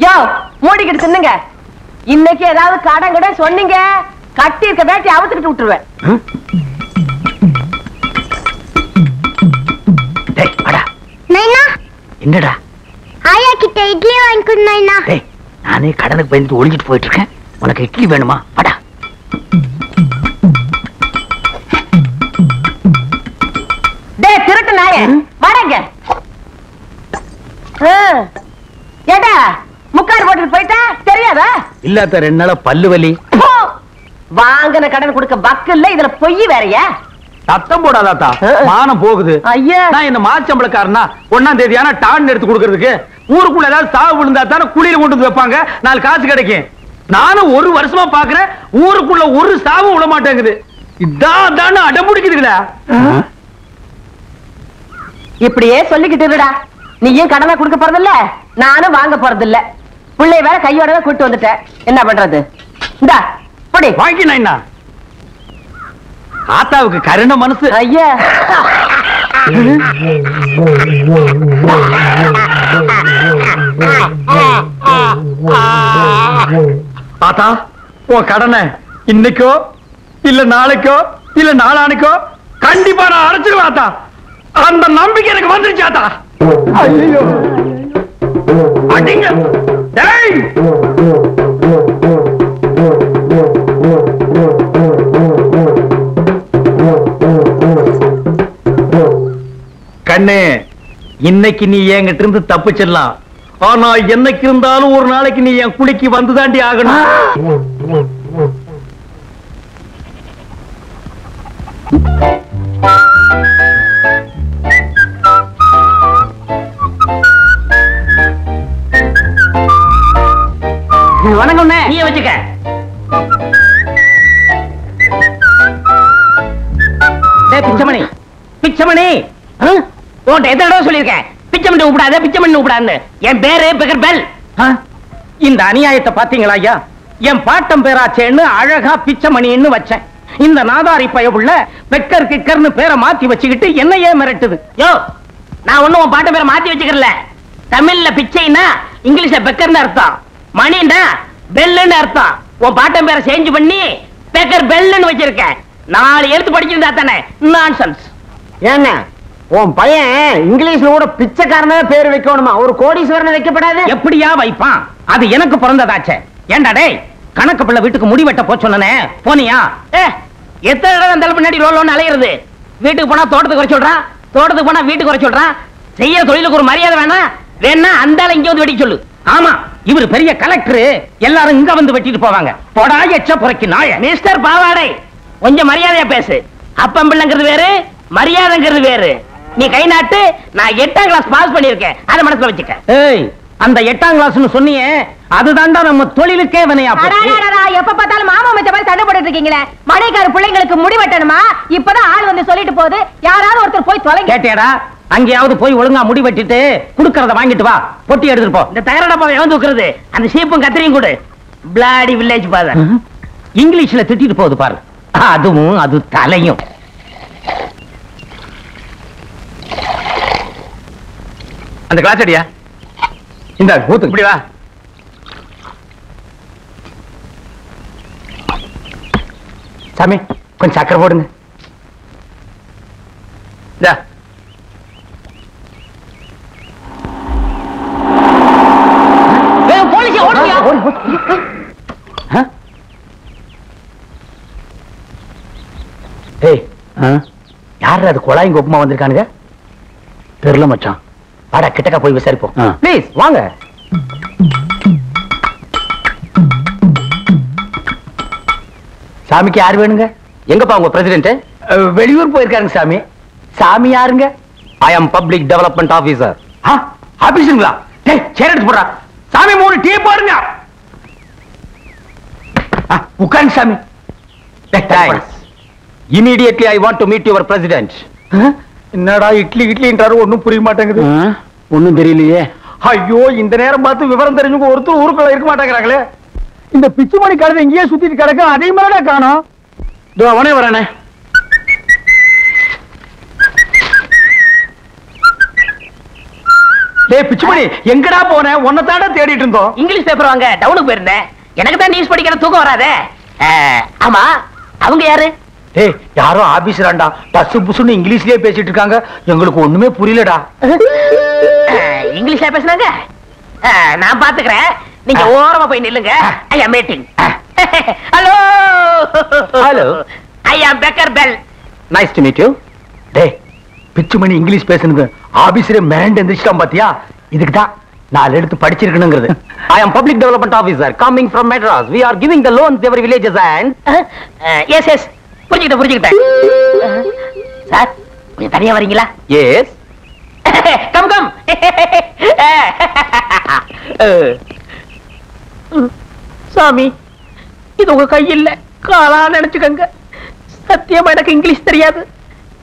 யோ மூடிக்கிட்டு தின்னுங்க. இன்னைக்கு ஏதாவது கடன் கூட சொன்னீங்க, கட்டி இருக்க வேட்டி அவுத்துக்கிட்டு விட்டுருவேன். என்னடா ஆயா கிட்ட இட்லி வாங்கிக்கணும். நானே கடனுக்கு பயந்துட்டு ஒளிஞ்சிட்டு போயிட்டு இருக்கேன். உனக்கு இட்லி வேணுமா? வாடா. டேய் திருட்டு நாயே, வாடங்க. ஏடா முக்காடு போட்டுட்டு போயிட்டா தெரியாதா? இல்லாத 2 நாளா பல்லு வலி. வாங்கின கடன் கொடுக்க பக்கு இல்ல, இதுல பொய் வேறையா? சத்தம் போடாதாத்தா, மானம் போகுது. ஐயா நான் இந்த மாச்சம்பளக்காரனா 1ஆம் தேதி ஆனா டான் எடுத்து கொடுக்கறதுக்கு ஊருக்குள்ள ஏதாவது சாவு விழுந்தா தானே குளியில கொண்டு வந்து வைப்பாங்க, 4 காசு கிடைக்கும். நானும் 1 வருஷமா பாக்குறேன், ஊருக்குள்ள ஒரு சாவும் விட மாட்டேங்குது. இதான் அடம்பிடிக்குதுடா. இப்படியே சொல்லிக்கிட்டு இருடா. நீயும் கடனை கொடுக்க போறதில்ல, நானும் வாங்க போறதில்ல. பிள்ளை வேற கையோட கூட்டு வந்துட்டேன், என்ன பண்றது? இந்தா போடி. வாங்கினா ஆத்தாவுக்கு கருண மனசு. ஐயா ஆத்தா, உன் கடனை இன்னைக்கோ இல்ல நாளைக்கோ இல்ல நாளானைக்கோ கண்டிப்பா நான் அடைச்சிருவேன் ஆத்தா. அந்த நம்பிக்கை எனக்கு வந்துருச்சு ஆத்தா. ஐயோ அடிங்க. டேய் கண்ணே, இன்னைக்கு நீ என்கிட்ட இருந்து தப்பிச்சிடலாம். ஆனா என்னைக்கு இருந்தாலும் ஒரு நாளைக்கு நீ என் குளிக்கு வந்துதாண்டி ஆகணும். வணக்கம். நீ வச்சுக்க. பிச்சமணி, பிச்சமணி, உன்கிட்ட எத்தனை தடவை சொல்லியிருக்கேன், பிச்சமணி கூப்பிடாத, பிச்சமணி கூப்பிடாது. என் பேரு பெக்கர் பெல். இந்த அநியாயத்தை பாத்தீங்களா ஐயா? என் பாட்டம் பேராச்சேன்னு அழகா பிச்சமணின்னு வச்சேன். இந்த நாதாரி பயவுள்ள பெக்கர் கிக்கர்னு பேரை மாத்தி வச்சுக்கிட்டு என்னையே மிரட்டுது. யோ, நான் ஒண்ணும் உன் பாட்டம் பேரை மாத்தி வச்சுக்கிறல. தமிழ்ல பிச்சைன்னா இங்கிலீஷ்ல பெக்கர்னு அர்த்தம், மணின்னா பெல்லுன்னு அர்த்தம். உன் பாட்டம் பேரை சேஞ்ச் பண்ணி பெக்கர் பெல்லுன்னு வச்சிருக்கேன். 4 எழுத்து படிச்சிருந்தா தானே நான்சென்ஸ். ஏங்க உன் பையன் இங்கிலீஷ்ல கூட பிச்சைக்காரனே பேர் வைக்கணுமா, ஒரு கோடீஸ்வரனை வைக்கப்படாது? எப்படியா வைப்பான்? அது எனக்கு பிறந்ததாச்சே. ஏண்டா டேய், கணக்கு பிள்ளை வீட்டுக்கு முடி வெட்ட போச்சொன்னே போனியா? எத்தனை தடவை அந்த பின்னாடி ரோல் அலையிறது? வீட்டுக்கு போனா தோட்டத்துக்கு குறை சொல்றான், தோட்டத்துக்கு போனா வீட்டுக்கு குறை சொல்றான். செய்யற தொழிலுக்கு ஒரு மரியாதை வேணா? வேணா அந்த ஆளை இங்க வந்து வெட்டி சொல்லு. ஆமா, இவர் பெரிய கலெக்டர், எல்லாரும் இங்க வந்து வெட்டிட்டு போவாங்க. போடா எச்ச புறக்கி நாய. மிஸ்டர் பாவாடை, கொஞ்சம் மரியாதையா பேசு. அப்பம் பிள்ளைங்கிறது வேறு, மரியாதைங்கிறது வேறு. நீ கை நாட்டு. நான் 8ஆம் கிளாஸ் பாஸ் பண்ணிருக்கேன், அதை மனசுல வச்சுக்க. ஏய், அந்த 8ஆம் கிளாஸ்னு சொன்னியே, அதுதான்டா நம்ம தொழிலுக்கே வினையா போச்சு. எப்ப பார்த்தாலும் மாமா மச்ச மாதிரி சண்டை போட்டுட்டு இருக்கீங்களே. மனைக்கார பிள்ளைங்களுக்கு முடி வெட்டணுமா? இப்பதான் ஆள் வந்து சொல்லிட்டு போகுது, யாராவது ஒருத்தர் போய் தொலைங்க. கேட்டியாடா? அங்கேயாவது போய் ஒழுங்கா முடி வெட்டிட்டு குடுக்கறத வாங்கிட்டு வா, பொட்டி எடுத்துட்டு போ. இந்த தயாரடப்பா எவன் தூக்குறது? அந்த சீப்பும் கத்திரியும் கொடு. Bloody village father. இங்கிலீஷ்ல திட்டிட்டு போகுது பாரு. அதுவும் அது தலையும். அந்த கிளாஸ் அடியா, இந்த கூத்து இப்படி வா. சாமி, கொஞ்சம் சக்கரை போடுங்க. போலீஸ் ஓடுறியா? யாரு அது குழாயும் கொப்பமா வந்திருக்கானுங்க? தெரியல மச்சான். வாடா கிட்டக்க போய் விசாரிப்போம். ப்ளீஸ் வாங்க. சாமிக்கு யார் வேணுங்க? எங்கப்பா உங்க பிரசிடென்ட்? வெளியூர் போயிருக்காருங்க சாமி. சாமி யாருங்க? ஐ அம் பப்ளிக் டெவலப்மெண்ட் ஆபீசர். ஆபீஸருங்களா? டேய் சேர் எடுத்து போடுறா. சாமி 3 டீ பாருங்க. உட்காருங்க சாமி. Immediately I want to meet your president. என்னடா இட்லி இட்லின்றாரு, ஒண்ணும் புரிய மாட்டேங்குது. ஒண்ணும் தெரியலையே. ஐயோ, இந்த நேரம் பார்த்து விவரம் தெரிஞ்சவங்க ஒருத்தர் ஊருக்குள்ள இருக்க மாட்டேங்கிறாங்களே. இந்த பிச்சுமணி கழுதை இங்கேயே சுத்திட்டு கிடக்க, அதே மாதிரி காணோம். அவனே வரானே. டேய் பிச்சுமணி எங்கடா போன? உன்னை தானே தேடிட்டு இருந்தோம். இங்கிலீஷ் பேப்பர் வாங்க டவுனுக்கு போயிருந்தேன். எனக்கு தான் நியூஸ் படிக்கிற தூக்கம் வராதே. ஆமா, அவங்க யாரு? டேய் யாரோ ஆபீசராண்டா. பசு புசுன்னு இங்கிலீஷ்லயே பேசிட்டு இருக்காங்க. எங்களுக்கு ஒண்ணுமே புரியலடா. இங்கிலீஷ்ல பேசுனாங்க. நான் பாத்துக்கிறேன். நீங்க ஓரமா போய் நில்லுங்க. I am meeting. Hello hello, I am beggar bell. Nice to meet you. டேய் பிச்சுமணி இங்கிலீஷ் பேசுனுங்க. ஆபீசரே மேண்ட் எந்திரிச்சிட்டான் பாத்தியா? இதுக்கு தான் 4 எடுத்து படிச்சிருக்கணுங்கிறது. I am public development officer coming from Madras. We are giving the loans to every villages and yes yes, புரிஞ்சுக்கிட்டேன். சார் கொஞ்சம் தனியா வரீங்களா? yes. Come come. சாமி, இது உங்க கையில் காலா நினைச்சுக்கங்க. சத்தியமா எனக்கு இங்கிலீஷ் தெரியாது.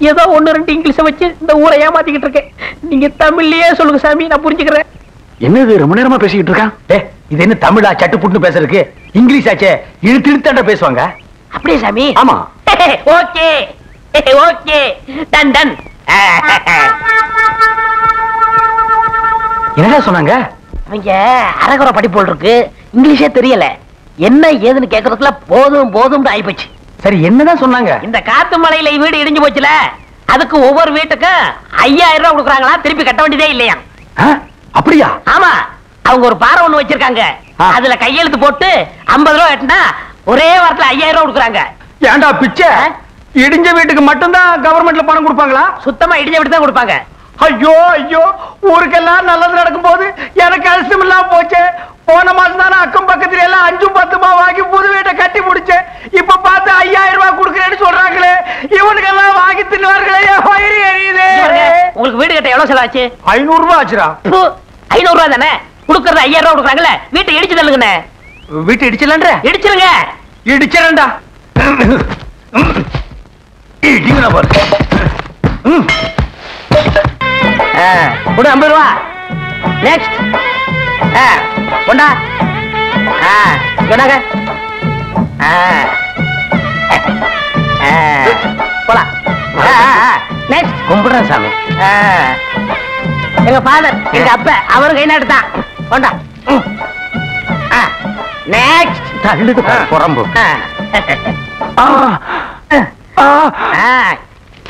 ஏதோ 1-2 இங்கிலீஷ வச்சு இந்த ஊரை ஏமாத்திக்கிட்டு இருக்கேன். நீங்க தமிழ்லயே சொல்லுங்க சாமி, நான் புரிஞ்சுக்கிறேன். என்னது ரொம்ப நேரமா பேசிக்கிட்டு இருக்கான்? டேய் இது என்ன தமிழா சட்டு புட்டு பேசுறதுக்கு? இங்கிலீஷ் ஆச்சே, இழுத்து இழுத்தாண்டா பேசுவாங்க. அப்படியே சாமி? ஆமா. Okay okay, done done. என்னடா சொன்னாங்க? அவங்க அரகுற படிப்போல் இருக்கு, இங்கிலீஷே தெரியல. என்ன ஏதுன்னு கேக்குறதுல போதும் போதும் ஆயிப்போச்சு. சரி என்னதான் சொன்னாங்க? இந்த காத்து மலையில வீடு இடிஞ்சு போச்சுல, அதுக்கு ஒவ்வொரு வீட்டுக்கும் 5000 ரூபாய் கொடுக்குறாங்களா, திருப்பி கட்ட வேண்டியதே இல்லையா? அப்படியா? ஆமா, அவங்க ஒரு பாறை ஒண்ணு வச்சிருக்காங்க. அதுல கையெழுத்து போட்டு 50 ரூபாய் கட்டினா ஒரே வாரத்துல 5000 ரூபாய் கொடுக்குறாங்க. ஏண்டா பிச்சை? இடிஞ்ச வீட்டுக்கு மட்டும்தான் கவர்மெண்ட்ல பணம் கொடுப்பாங்களா? சுத்தமா இடிஞ்ச வீட்டு தான் கொடுப்பாங்க. ஐயோ ஐயோ, ஊருக்கெல்லாம் நல்லது நடக்கும் போது எனக்கு அரிசம் இல்லாம போச்சு. போன மாசம் தானே அக்கம் பக்கத்துல எல்லாம் 5-10 வாங்கி புது வீட்டை கட்டி முடிச்சேன். இப்ப பார்த்து 5000 ரூபாய் கொடுக்குறேன்னு சொல்றாங்களே, இவனுக்கெல்லாம் வாங்கி தின்னுவார்களே, வயிறு எரியுது. உங்களுக்கு வீடு கட்ட எவ்வளவு செலவாச்சு? 500 ரூபாய் ஆச்சுடா. 500 ரூபாய் தானே கொடுக்கறது? 5000 ரூபாய் கொடுக்குறாங்கல்ல, வீட்டை இடிச்சு தள்ளுங்கண்ணே. வீட்டை இடிச்சலன்ற? இடிச்சிருங்க. இடிச்சலண்டா. இடிங்கடா பாரு. கொடு 50 ரூபா. நெக்ஸ்ட். கொண்டா. சொன்னாங்க போலாம். நெக்ஸ்ட். கும்பிடுறேன் சாமி. எங்க ஃபாதர், எங்க அப்பா, அவரும் கை நாட்டுதான். கொண்டா. நெக்ஸ்ட். தள்ளுது புறம்பு.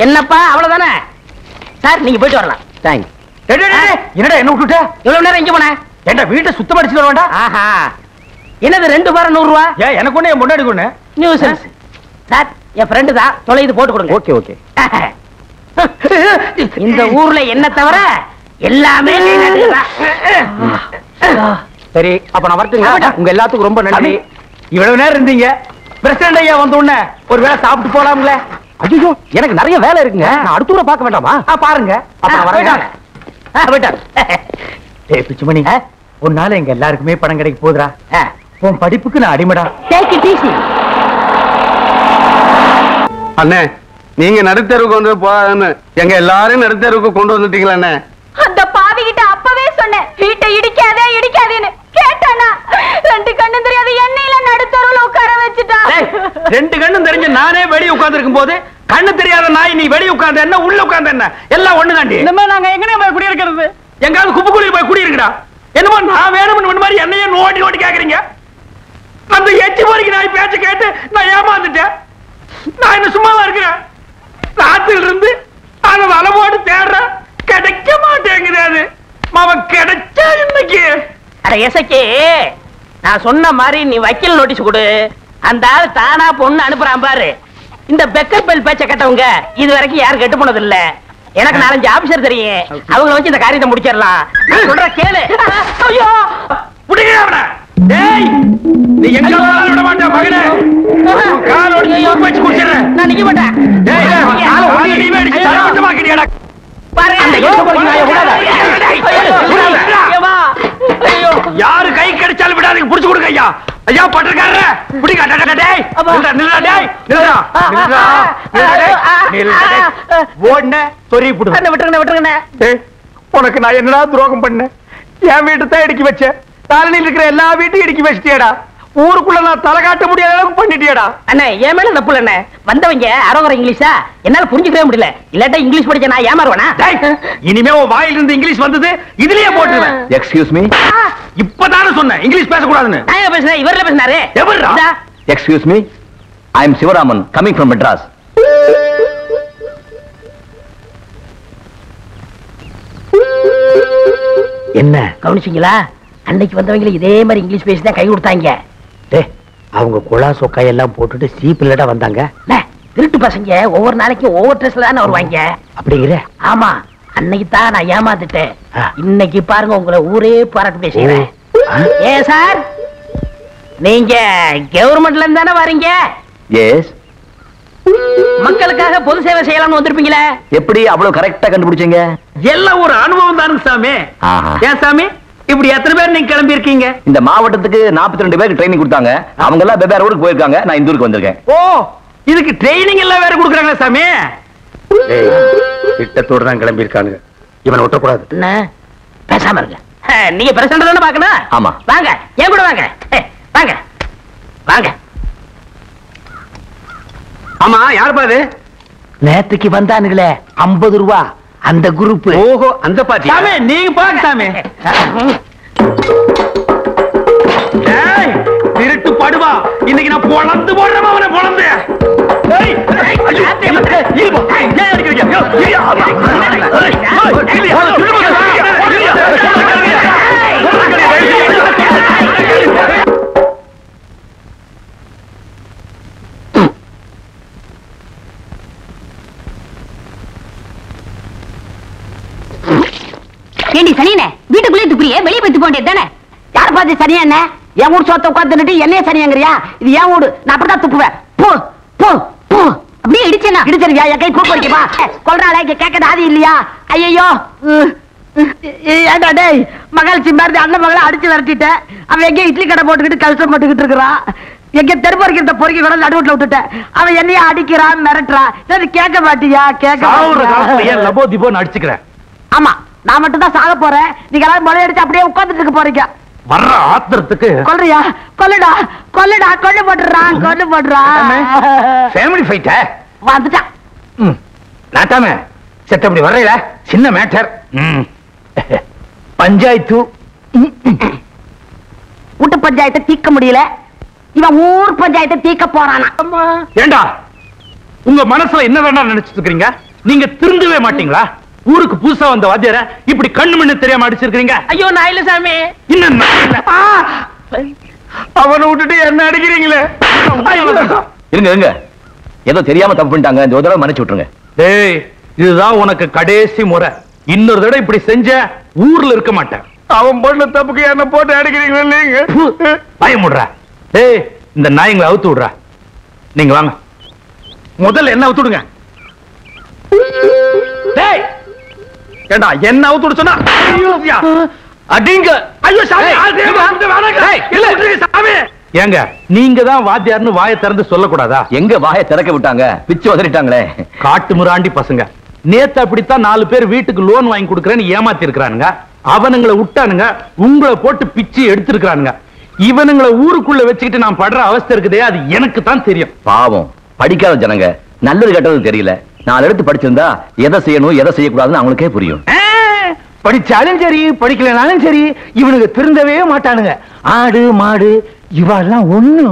என்னப்பா அவ்வளவுதானே சார்? நீங்க போயிட்டு வரலாம். தேங்க்ஸ். என்னடா என்ன விட்டுட்ட? எவ்வளவு நேரம் இங்க போன? ஏண்டா வீட்டை சுத்தம் அடிச்சுட்டு வர வேண்டாம்? ஆஹா, என்னது 2 பாரம் 100 ரூபா? ஏன் எனக்கு ஒண்ணு, என் முன்னாடி ஒண்ணு. நியூசன்ஸ். சார் என் ஃப்ரெண்டு தான், தொலைது போட்டு கொடுங்க. Okay okay. இந்த ஊர்ல என்ன தவிர எல்லாமே சரி, அப்ப நான் வரட்டுங்க. உங்க எல்லாத்துக்கும் ரொம்ப நன்றி. இவ்வளவு நேரம் இருந்தீங்க. பிரசிடண்ட் ஐயா வந்த உடனே ஒரு வேளை சாப்பிட்டு போலாம்ல? ஐயோ, எனக்கு நிறைய வேலை இருக்குங்க. நான் அடுத்த ஊரை பார்க்க வேண்டாமா? பாருங்க. அப்ப நான் வரேன். போயிட்டாங்க. டேய் பிச்சுமணி, உன்னால எங்க எல்லாருக்குமே பணம் கிடைக்க போகுதுடா. உன் படிப்புக்கு நான் அடிமடா. Take it easy. அண்ணே, நீங்க நடுத்தெருவுக்கு வந்து போன்னு எங்க எல்லாரும் நடுத்தெருவுக்கு கொண்டு வந்துட்டீங்களா அண்ணே? அந்த பாவி கிட்ட அப்பவே சொன்னேன், வீட்டை இடிக்காதே இடிக்காதேன்னு. கேட்டானா? 2 கண்ணும் தெரியாது எண்ணெயில நடுத்தருவுல உட்கார வச்சுட்டான். 2 கண்ணும் தெரிஞ்சு நானே வெளியே உட்கார்ந்து இருக்கும் போது கண்ணு தெரியாத நாய் நீ வெளியே உட்கார்ந்து என்ன உள்ள உட்கார்ந்து என்ன எல்லாம் ஒண்ணுதாண்டி. இந்த மாதிரி நாங்க எங்கனே போய் குடியிருக்கிறது? எங்காவது குப்பைக்குழியில் போய் குடியிருக்கடா. என்னமோ நான் வேணும்னு மாதிரி என்னையே நோண்டி நோண்டி கேக்குறீங்க. அந்த எச்சி போறீங்க நாய் பேச்ச கேட்டு நான் ஏமாந்துட்டேன். நான் என்ன சும்மாவா இருக்கிறேன்? ராத்திரில இருந்து அந்த வலை போட்டு தேடுறேன், கிடைக்க மாட்டேங்குது. அது அவன் கிடைச்சா இன்னைக்கு. அட எசக்கே, நான் சொன்ன மாதிரி நீ வக்கீல் நோட்டீஸ் கொடு. அந்த ஆள் தானா பொண்ணு அனுப்புறான் பாரு. இந்த பெக்கர் பெல் பேச்ச கேட்டவங்க இது வரைக்கும் யாரும் கெட்டு போனது இல்ல. எனக்கு 4-5 ஆபீசர் தெரியும், அவங்கள வச்சு இந்த காரியத்தை முடிச்சிடலாம். சொல்ற கேளு. ஐயோ புடிங்கடா. டேய் நீ எங்க போனாலும் விட மாட்டே மகனே. கால் ஒடிச்சு வச்சு குடிச்சறேன். நான் நிக்க மாட்டேன். டேய் கால ஒடி நீ அடிச்சு தரமா கிடியடா. பாரு அந்த யோசனை நாய விடாத. ஐயோ ஐயோ, யாரு கை கிடைச்சாலும் விடாதீங்க, புடிச்சு கொடுங்க ஐயா. ஐயா பட்டக்காரரே புடிங்க. டேய் நில்லுடா நில்லுடா. டேய் நில்லுடா நில்லுடா நில்லுடா. ஓடுன சொறி புடு. என்ன விட்டுருங்க. டேய் உனக்கு நான் என்னடா துரோகம் பண்ணேன்? என் வீட்டை தான் இடிக்கி வச்சேன். காலனியில் இருக்கிற எல்லா வீட்டையும் இடிக்கி வச்சிட்டியடா. ஊருக்குள்ள நான் தலை காட்ட முடியாத அளவுக்கு பண்ணிட்டியடா. அண்ணே என் மேல தப்பு இல்ல. வந்தவங்க அறவர இங்கிலீஷா என்னால புரிஞ்சுக்கவே முடியல. இல்லாட்டா இங்கிலீஷ் படிச்ச நான் ஏமாறுவேனா? இனிமே உன் வாயில இருந்து இங்கிலீஷ் வந்தது இதுலயே போட்டுருவேன். Excuse me. இப்பதானே சொன்னேன் இங்கிலீஷ் பேசக்கூடாதுன்னு. நான் பேசுறேன், இவர்ல பேசினாரு. எவர்ரா? Excuse me, I am Sivaraman coming from Madras. என்ன கவனிச்சீங்களா? அன்னைக்கு வந்தவங்க இதே மாதிரி இங்கிலீஷ் பேசி தான் கை கொடுத்தாங்க. அவங்க குழா சொக்காய் எல்லாம் போட்டுட்டு சீப்பில்லடா வந்தாங்க. திருட்டு பசங்க ஒவ்வொரு நாளைக்கும் ஒவ்வொரு ட்ரெஸ்ல தானே வருவாங்க. அப்படிங்கிற? ஆமா, அன்னைக்கு தான் நான் ஏமாந்துட்டேன். இன்னைக்கு பாருங்க உங்களை ஊரே பாராட்டு பேசுறேன். ஏ சார், நீங்க கவர்மெண்ட்ல இருந்து தானே வரீங்க? எஸ். மக்களுக்காக பொது சேவை செய்யலாம்னு வந்திருப்பீங்களே. எப்படி அவ்வளவு கரெக்டா கண்டுபிடிச்சீங்க? எல்லாம் ஒரு அனுபவம் தானுங்க சாமி. ஏன் சாமி இப்படி எத்தனை பேர் நீங்க கிளம்பி இருக்கீங்க? இந்த மாவட்டத்துக்கு 42 பேருக்கு ட்ரைனிங் கொடுத்தாங்க. அவங்க எல்லாம் வெவ்வேறு ஊருக்கு போயிருக்காங்க. நான் இந்த ஊருக்கு வந்திருக்கேன். ஓ, இதுக்கு ட்ரைனிங் எல்லாம் வேற கொடுக்குறாங்களா சாமி? திட்டத்தோட தான் கிளம்பி இருக்கானுங்க. இவனை ஒட்டக்கூடாது. என்ன பேசாம இருங்க. நீங்க பிரசிடண்ட் தானே பாக்கணும். ஆமா. வாங்க, ஏன் கூட வாங்க. வாங்க வாங்க. ஆமா, யார் பாது? நேத்துக்கு வந்தானுங்களே 50 ரூபா அந்த குரூப். ஓஹோ, அந்த பாட்டி. சாமி நீங்க பாருங்க சாமி. ஏய் திருட்டு படுவா, இன்னைக்கு நான் பொளந்து போடுறேன் அவனை பொளந்து. ஏய் ஐயோ இருப்பா. ஏன் அடிக்கிறீங்க? ஏண்டி சனியனே, வீட்டுக்குள்ளே துப்புறியே, வெளியே போய் துப்ப வேண்டியது தானே? யார பார்த்து சனியா என்ன? என் வீடு சோத்த உட்காந்துட்டு என்னைய சனியாங்கறியா? இது என் வீடு, நான் அப்படிதான் துப்புவேன். போ போ போ. அப்படியே இடிச்சேனா? இடிச்சிருக்கியா? என் கை கூப்ப வைக்கப்பா. கொல்றாளே, கேட்கறது ஆதி இல்லையா? ஐயோ ஏண்டா டேய், மகாலட்சுமி மாதிரி அண்ணன் மகளை அடிச்சு விரட்டிட்டேன். அவன் எங்க இட்லி கடை போட்டுக்கிட்டு கஷ்டப்பட்டுக்கிட்டு இருக்கிறான். எங்க தெருப்பறிக்கிற பொறுக்கி கூட நடுவுல விட்டுட்டேன். அவன் என்னைய அடிக்கிறான், மிரட்டுறான். கேட்க மாட்டியா? கேட்க லபோ திபோன்னு அடிச்சுக்கிறேன். ஆமா, நான் மட்டும் தான் சாக போறேன். நீங்க எல்லாரும் மொழி அடிச்சு அப்படியே உட்கார்ந்துட்டு இருக்க போறீங்க. வர்ற ஆத்திரத்துக்கு கொல்றியா? கொல்லுடா கொல்லுடா, கொல்லு போட்டுறான், கொல்லு போட்டுறான். ஃபேமிலி ஃபைட்ட வந்துட்டான். நாட்டாம செத்த அப்படி வர்றீல, சின்ன மேட்டர். பஞ்சாயத்து வீட்டு பஞ்சாயத்தை தீர்க்க முடியல, இவன் ஊர் பஞ்சாயத்தை தீர்க்க போறானா? ஏண்டா உங்க மனசுல என்ன வேணா நினைச்சிட்டு இருக்கீங்க? நீங்க திருந்தவே மாட்டீங்களா? ஊருக்கு புதுசா வந்த வாத்தியார இப்படி கண்ணு மண்ணு தெரியாம அடிச்சிருக்கீங்க. ஐயோ நான் இல்ல சாமி. இன்னும் அவனை விட்டுட்டு என்ன அடிக்கிறீங்களே? இருங்க இருங்க, ஏதோ தெரியாம தப்பு பண்ணிட்டாங்க. இந்த தடவை மன்னிச்சு விட்டுருங்க. டேய், இதுதான் உனக்கு கடைசி முறை. இன்னொரு தடவை இப்படி செஞ்ச ஊர்ல இருக்க மாட்டேன். அவன் பண்ண தப்புக்கு என்ன போட்டு அடிக்கிறீங்களா நீங்க? பயமுடுற. டேய், இந்த நாய்ங்களை அவுத்து விடுற. நீங்க வாங்க, முதல்ல என்ன அவுத்து விடுங்க. டேய், ஏண்டா என்ன அவுத்து விட சொன்னா? அடிங்க. ஐயோ சாமி, ஏங்க நீங்க தான் வாத்தியார்னு வாயை திறந்து சொல்லக்கூடாதா? எங்க வாயை திறக்க விட்டாங்க, பிச்சு உதறிட்டாங்களே. காட்டு முராண்டி பசங்க. நேத்து அப்படித்தான் 4 பேர் வீட்டுக்கு லோன் வாங்கி கொடுக்கறேன்னு ஏமாத்தி இருக்கிறானுங்க. அவனுங்களை விட்டானுங்க, உங்களை போட்டு பிச்சு எடுத்திருக்கிறானுங்க. இவனுங்களை ஊருக்குள்ள வச்சுக்கிட்டு நான் படுற அவஸ்தை இருக்குதே, அது எனக்கு தான் தெரியும். பாவம், படிக்காத ஜனங்க, நல்லது கெட்டது தெரியல. 4 எடுத்து படிச்சிருந்தா எதை செய்யணும் எதை செய்யக்கூடாதுன்னு அவங்களுக்கே புரியும். படிச்சாலும் சரி படிக்கலனாலும் சரி இவனுக்கு திருந்தவே மாட்டானுங்க. ஆடு மாடு இவெல்லாம் ஒண்ணு.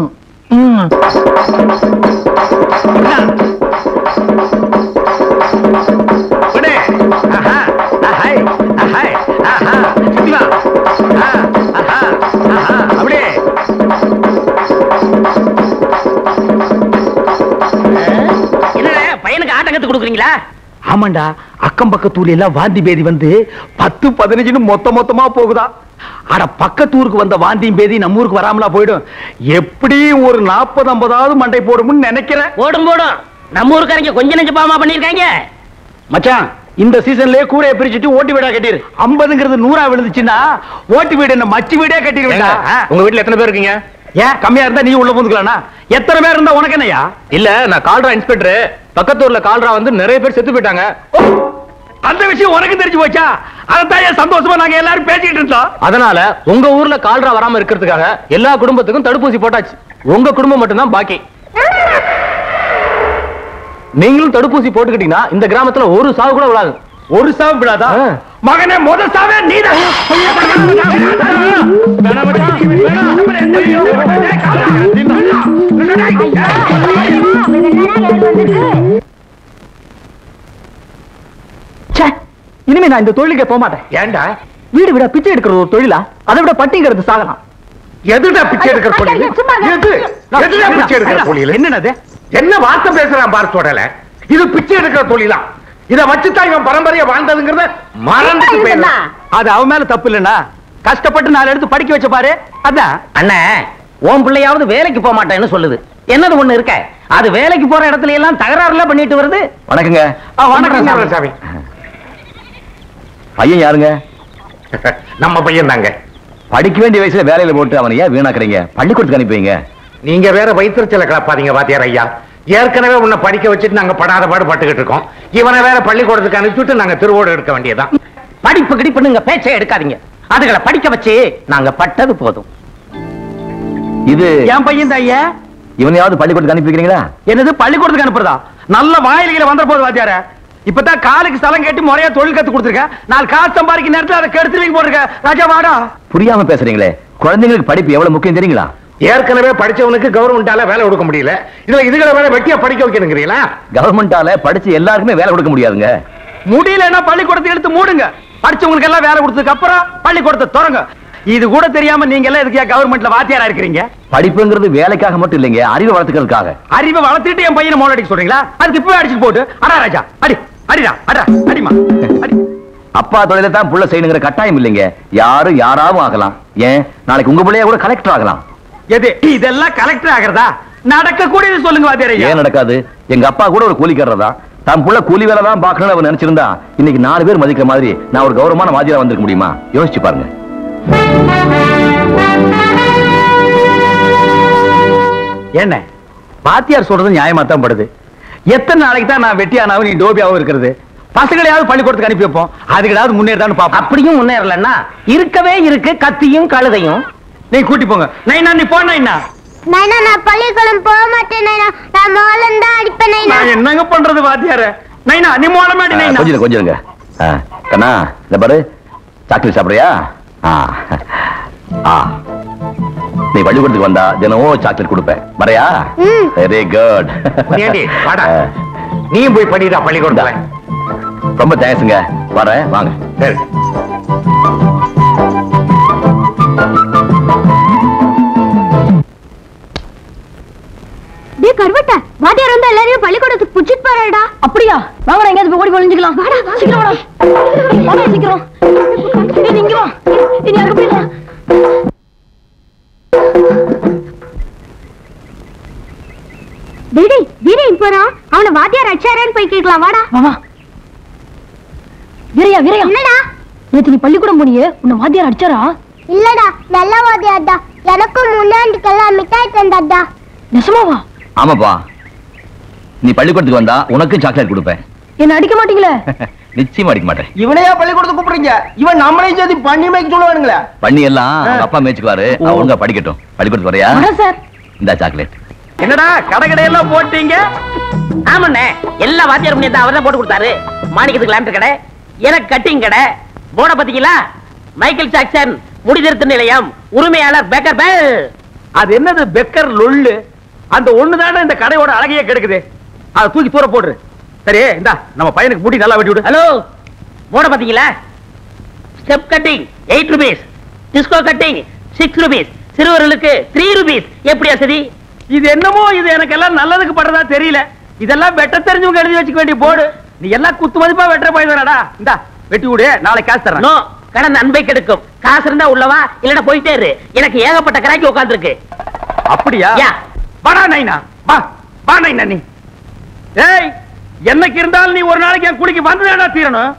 அப்படியே பையனுக்கு ஆட்டங்கத்து கொடுக்குறீங்களா? ஆமாண்டா, அக்கம் பக்கத்தூர்ல எல்லாம் வாந்தி பேதி வந்து 10-15 மொத்தமா போகுதா. அட பக்கத்தூருக்கு வந்த வாந்தியும் பேதி நம்ம ஊருக்கு வராமலா போயிடும். எப்படி ஒரு 40-50 மண்டை போடும்னு நினைக்கிறேன். போடும் போடும், நம்ம ஊருக்காரங்க கொஞ்சம் நெஞ்ச பாவமா பண்ணிருக்காங்க. மச்சான், இந்த சீசன்லயே கூரையை பிரிச்சுட்டு ஓட்டு வீடா கட்டிரு. 50ங்கிறது 100 விழுந்துச்சுன்னா ஓட்டு வீடு என்ன மச்சி வீடே கட்டிருக்கா. உங்க வீட்டுல எத்தனை பேர் இருக்கீங்க? ஏன் கம்மியா இருந்தா நீ உள்ள போந்துக்கலாம்னா? எத்தனை பேர் இருந்தா உனக்கு என்னையா? இல்ல, நான் கால்ரா இன்ஸ்பெக்டர். பக்கத்தூர்ல கால்ரா வந்து நிறைய பேர் செத்து போயிட்டாங்க. அந்த விஷயம் உனக்கு தெரிஞ்சு போச்சா? அதான் சந்தோஷமா நாங்க எல்லாரும் பேசிட்டு இருந்தோம். அதனால உங்க ஊர்ல கால்ரா வராம இருக்கிறதுக்காக எல்லா குடும்பத்துக்கும் தடுப்பூசி போட்டாச்சு. உங்க குடும்பம் மட்டும்தான் பாக்கி. நீங்களும் தடுப்பூசி போட்டுக்கிட்டீங்கன்னா இந்த கிராமத்துல ஒரு சாவு கூட விடாது. ஒரு சாவு விடாதா? மகனே முத சாவே நீதான். இனிமே நான் இந்த தொழிலுக்கு போக மாட்டேன். ஏண்டா? வீடு விட பிச்சை எடுக்கிறது ஒரு தொழிலா? அதை விட பட்டிங்கிறது சாகலாம். எதுடா பிச்சை எடுக்கிற தொழில்? எதுடா பிச்சை எடுக்கிற தொழில்? என்னது? என்ன வார்த்தை பேசுறான் பார் தொடல. இது பிச்சை எடுக்கிற தொழிலா? இத வச்சுதான் இவன் பரம்பரையா வாழ்ந்ததுங்கிறத மறந்துட்டு போயிடலாம். அது அவன் மேல தப்பு இல்லைன்னா கஷ்டப்பட்டு 4 எடுத்து படிக்க வச்ச பாரு. அதான் அண்ணே, உன் பிள்ளையாவது வேலைக்கு போக மாட்டேன்னு சொல்லுது. என்னது ஒண்ணு இருக்க? அது வேலைக்கு போற இடத்துல எல்லாம் தகராறுல பண்ணிட்டு வருது. வணக்கங்க. வணக்கம் சாமி. பையன் யாருங்க? நம்ம பையன் தாங்க. படிக்க வேண்டிய வயசுல வேலையில போட்டு அவனை ஏன் வீணாக்குறீங்க? பள்ளிக்கூடத்துக்கு அனுப்பிங்க. நீங்க வேற வயிற்றுச்சல கிளப்பாதீங்க வாத்தியார் ஐயா. ஏற்கனவே உன்னை படிக்க வச்சுட்டு நாங்க படாத பாடு பட்டுக்கிட்டு இருக்கோம். இவனை வேற பள்ளிக்கூடத்துக்கு அனுப்பிச்சுட்டு நாங்க திருவோடு எடுக்க வேண்டியதான். படிப்பு கிடிப்புன்னு பேச்சே எடுக்காதீங்க. அதுகளை படிக்க வச்சு நாங்க பட்டது போதும். இது என் பையன் தான் ஐயா. இவனையாவது பள்ளிக்கூடத்துக்கு அனுப்பி வைக்கிறீங்களா? என்னது பள்ளிக்கூடத்துக்கு அனுப்புறதா? நல்ல வாயில்களை வந்த போது வாத்தியார. இப்பதான் காலுக்கு ஸ்தலம் கேட்டு முறையா தொழில் கத்து கொடுத்துருக்க. 4 காசு சம்பாதிக்க நேரத்தில் அதை கெடுத்துருவீங்க போட்டுருக்க. ராஜா வாடா. புரியாம பேசுறீங்களே. குழந்தைங்களுக்கு படிப்பு எவ்வளவு முக்கியம் தெரியுங்களா? ஏற்கனவே படிச்சவனுக்கு கவர்மெண்டால வேலை கொடுக்க முடியல. இதுகளை வேற வெட்டியா படிக்க வைக்கணுங்கிறீங்களா? கவர்மெண்டால படிச்சு எல்லாருக்குமே வேலை கொடுக்க முடியாதுங்க. முடியலன்னா பள்ளிக்கூடத்தை எடுத்து மூடுங்க. படிச்சவங்களுக்கு எல்லாம் வேலை கொடுத்ததுக்கு அப்புறம் பள்ளிக்கூடத்தை திறங்க. இது கூட தெரியாம நீங்க எல்லாம் எதுக்கு கவர்மெண்ட்ல வாத்தியாரா இருக்கிறீங்க? படிப்புங்கிறது வேலைக்காக மட்டும் இல்லைங்க, அறிவை வளர்த்துக்கிறதுக்காக. அறிவை வளர்த்துட்டு என் பையனை மோளடிக்க சொல்றீங்களா? அதுக்கு இப்பவே அடிச்சுட்டு போட்டு அடா ராஜா அடி அடிடா அடா அடிமா அடி. அப்பா தொழிலை தான் புள்ள செய்யணுங்கிற கட்டாயம் இல்லைங்க. யாரும் யாராவும் ஆகலாம். ஏன் நாளைக்கு உங்க பிள்ளைய கூட கலெக்டர் ஆகலாம். எது இதெல்லாம் கலெக்டர் ஆகிறதா? நடக்க கூடியது சொல்லுங்க வாத்தியாரே. ஏன் நடக்காது? எங்க அப்பா கூட ஒரு கூலிக்காரர் தான். தன் புள்ள கூலி வேலை தான் பார்க்கணும்னு அவர் நினைச்சிருந்தா இன்னைக்கு 4 பேர் மதிக்கிற மாதிரி நான் ஒரு கௌரவமான வாத்தியாரா வந்திருக்க முடியுமா? யோசிச்சு பாருங்க. என்ன வாத்தியார் சொல்றது நியாயமா தான் படுது. எத்தனை நாளைக்கு தான் நான் வெட்டியானாவும் நீ டோபியாவும் இருக்கிறது? பசங்களையாவது பள்ளிக்கூடத்துக்கு அனுப்பி வைப்போம். அதுக்கு முன்னேறான்னு பாப்போம். அப்படியும் முன்னேறலன்னா இருக்கவே இருக்கு கத்தியும் கழுதையும். நீ கூட்டி போங்க. நைனா நீ போ நைனா. நைனா நான் பள்ளிக்கூடம் போக மாட்டேன் நைனா. நான் மோளம் தான் அடிப்பேன் நைனா. நான் என்னங்க பண்றது வாத்தியார? நைனா நீ மோளம் அடி நைனா. கொஞ்சம் கண்ணா இந்த பாரு, சாக்லேட் சாப்பிடுறியா? நீ பள்ளிக்கூடத்துக்கு வந்தா தினமும் சாக்லேட் கொடுப்பேன். வரையா? Very good. நீயும் போய் படிடா பள்ளிக்கூடத்துல. ரொம்ப தேங்க்ஸ்ங்க. வரேன் வாங்க. சரி. டேய் கர்வட்ட, வாத்தியார் வந்து எல்லாரையும் பள்ளிக்கூடத்துக்கு புடிச்சிட்டு போறாடா. அப்படியா? வாங்கடா, எங்கயாவது ஓடி ஒளிஞ்சுக்கலாம். வாடா சீக்கிரம் வாடா. வாடா சீக்கிரம். நீ இங்க வா. நீ அங்க போய் வா. டேடி வீரன் போறான். அவனை வாத்தியார் அடிச்சாரேன்னு போய் கேட்கலாம். வாடா. வா வா. வீரையா வீரையா. என்னடா? நேத்து நீ பள்ளிக்கூடம் போனியே, உன்னை வாத்தியார் அடிச்சாரா? இல்லடா, நல்ல வாத்தியார்டா. எனக்கும் முன்னாடிக்கெல்லாம் மிட்டாய் தந்தாடா. நெசமாவா? ஆமாப்பா. நீ பள்ளிக்கூடத்துக்கு வந்தா உனக்கு சாக்லேட் கொடுப்பேன். என்ன அடிக்க மாட்டீங்களே? நிச்சயமா அடிக்க மாட்டேன். இவனையா பள்ளிக்கூடத்துக்கு கூப்பிடுறீங்க? இவன் நம்மளையும் சேர்த்து பண்ணி மேய்க்க சொல்லுவானுங்களே. பண்ணி எல்லாம் அவங்க அப்பா மேய்ச்சுக்குவாரு. அவங்க படிக்கட்டும். பள்ளிக்கூடத்துக்கு வரையா? சார் இந்த சாக்லேட். என்னடா கடையெல்லாம் போட்டீங்க? ஆமாண்ணே, எல்லா வாத்தியார் பண்ணி அவர் தான் போட்டு கொடுத்தாரு. மாணிக்கத்துக்கு லேம்பர் கடை, எனக்கு கட்டிங் கடை. போட பாத்தீங்களா? மைக்கேல் ஜாக்சன் முடிதிருத்த நிலையம், உரிமையாளர் பெக்கர் பெல். அது என்னது பெக்கர் லொல்லு? அந்த ஒண்ணுதானே இந்த கடையோட அழகையே கெடுக்குது. அதை தூக்கி தூர போடுற. சரி இந்தா நம்ம பையனுக்கு முடி நல்லா வெட்டி விடு. ஹலோ, போட பாத்தீங்களா? Step cutting 8 rupees, disco cutting 6 rupees, சிறுவர்களுக்கு 3 ரூபீஸ். எப்படியா சரி? இது என்னமோ இது எனக்கு எல்லாம் நல்லதுக்கு படுறதா தெரியல. இதெல்லாம் வெட்ட தெரிஞ்சவங்க எழுதி வச்சுக்க வேண்டிய போடு. நீ எல்லாம் குத்து மதிப்பா வெட்டுற போயிடுறடா. இந்தா வெட்டி விடு, நாளைக்கு காசு தரேன். நோ, கடன் அன்பை கெடுக்கும். காசு இருந்தா உள்ளவா, இல்லன்னா போயிட்டே இரு. எனக்கு ஏகப்பட்ட கராக்கி உட்கார்ந்து இருக்கு. அப்படியா? யா. வாடா நைனா, வா வா நைனா. நீ ஏய், என்னைக்கு இருந்தாலும் நீ ஒரு நாளைக்கு என் குடிக்கு வந்துதானா தீரணும்.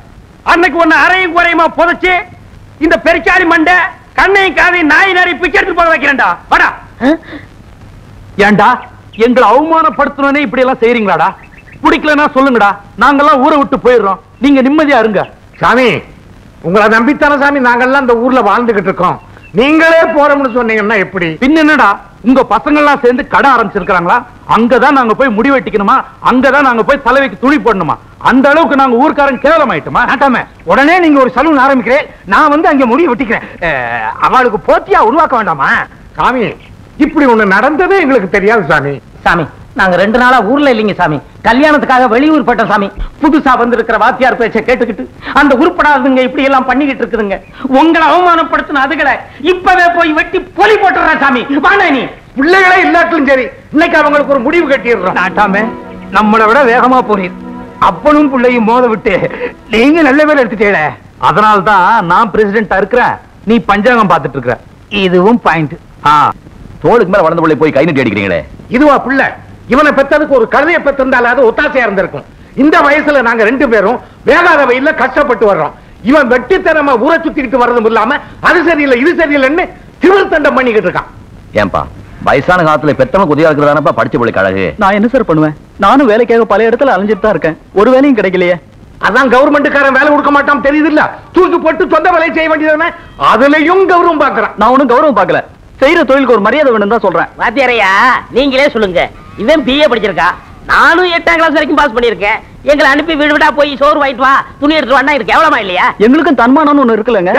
அன்னைக்கு ஒன்னு அரையும் குறையுமா புதைச்சு இந்த பெருச்சாரி மண்டை கண்ணையும் காதையும் நாய் நாரி பிச்சை எடுத்து போக வைக்கிறேன்டா. வாடா. ஏண்டா எங்களை அவமானப்படுத்தணும்னே இப்படி எல்லாம் செய்றீங்களாடா? பிடிக்கலன்னா சொல்லுங்கடா, நாங்கெல்லாம் ஊரை விட்டு போயிடுறோம், நீங்க நிம்மதியா இருங்க. சாமி, உங்களை நம்பித்தான சாமி நாங்கெல்லாம் இந்த ஊர்ல வாழ்ந்துகிட்டு இருக்கோம். நீங்களே போறோம்னு சொன்னீங்கன்னா எப்படி? பின்ன என்னடா, உங்க பசங்க எல்லாம் சேர்ந்து கடை ஆரம்பிச்சிருக்காங்களா? அங்கதான் நாங்க போய் முடி வெட்டிக்கணுமா? அங்கதான் நாங்க போய் தலைவைக்கு துணி போடணுமா? அந்த அளவுக்கு நாங்க ஊர்க்காரன் கேவலமாயிட்டுமா? நாட்டாம உடனே நீங்க ஒரு சலூன் ஆரம்பிக்கிறேன், நான் வந்து அங்க முடிவு வெட்டிக்கிறேன். அவளுக்கு போட்டியா உருவாக்க வேண்டாமா? சாமி, இப்படி ஒண்ணு நடந்ததே எங்களுக்கு தெரியாது சாமி. சாமி, நாங்க 2 நாளா ஊர்ல இல்லைங்க சாமி, கல்யாணத்துக்காக வெளியூர் போட்டோம் சாமி. புதுசா வந்திருக்கிற வாத்தியார் பேச்ச கேட்டுக்கிட்டு அந்த உருப்படாதுங்க இப்படி எல்லாம் பண்ணிக்கிட்டு இருக்குதுங்க. உங்களை அவமானப்படுத்தின அதுகளை இப்பவே போய் வெட்டி பொலி போட்டுறா சாமி. வாங்க, நீ பிள்ளைகளே இல்லாட்டிலும் சரி, இன்னைக்கு அவங்களுக்கு ஒரு முடிவு கட்டிடுறோம். நாட்டாம நம்மளை விட வேகமா போறீர். அப்பனும் பிள்ளையும் மோத விட்டு நீங்க நல்ல பேர் எடுத்துட்டீங்க. அதனால்தான் நான் பிரசிடென்டா இருக்கிறேன், நீ பஞ்சாங்கம் பார்த்துட்டு இருக்கிற. இதுவும் பாயிண்ட். தோளுக்கு மேல வளர்ந்த பிள்ளை போய் கை நீட்டி அடிக்கிறீங்களே. இதுவா பிள்ளை? இவனை பெற்றதுக்கு ஒரு கழுதையை பெற்றிருந்தால் அது ஒத்தாசையா இருந்திருக்கும். இந்த வயசுல நாங்க 2 பேரும் வேகாத வெயில்ல கஷ்டப்பட்டு வர்றோம். இவன் வெட்டித்தனமா ஊரை சுத்திக்கிட்டு வர்றதும் இல்லாம அது சரியில்லை இது சரியில்லைன்னு திமிர்த்தண்டம் பண்ணிக்கிட்டு இருக்கான். ஏன்பா, வயசான காலத்துல பெத்தவங்க உதவியா இருக்கிறதானப்பா படிச்ச பிள்ளைக்கு அழகு. நான் என்ன சார் பண்ணுவேன்? நானும் வேலைக்காக பல இடத்துல அலைஞ்சிட்டு தான் இருக்கேன், ஒரு வேலையும் கிடைக்கலையே. அதான் கவர்மெண்ட்காரன் வேலை கொடுக்க மாட்டான் தெரியுது இல்ல, தூக்கி போட்டு சொந்த வேலையை செய்ய வேண்டியதானே. அதுலயும் கௌரவம் பாக்குறான். நான் ஒன்னும் கௌரவம் பார்க்கல, செய்யற தொழிலுக்கு ஒரு மரியாதை வேணும் தான் சொல்றேன். வாத்தியாரையா, நீங்களே சொல்லுங்க. இவன் BA படிச்சிருக்கா, நானும் 8ஆம் கிளாஸ் வரைக்கும் பாஸ் பண்ணிருக்கேன். எங்களை அனுப்பி வீடு விடா போய் சோறு வாங்கிட்டு வா, துணி எடுத்து வான்னா இது கேவலமா இல்லையா? எங்களுக்கும் தன்மானம்னு ஒண்ணு இருக்குல்லங்க.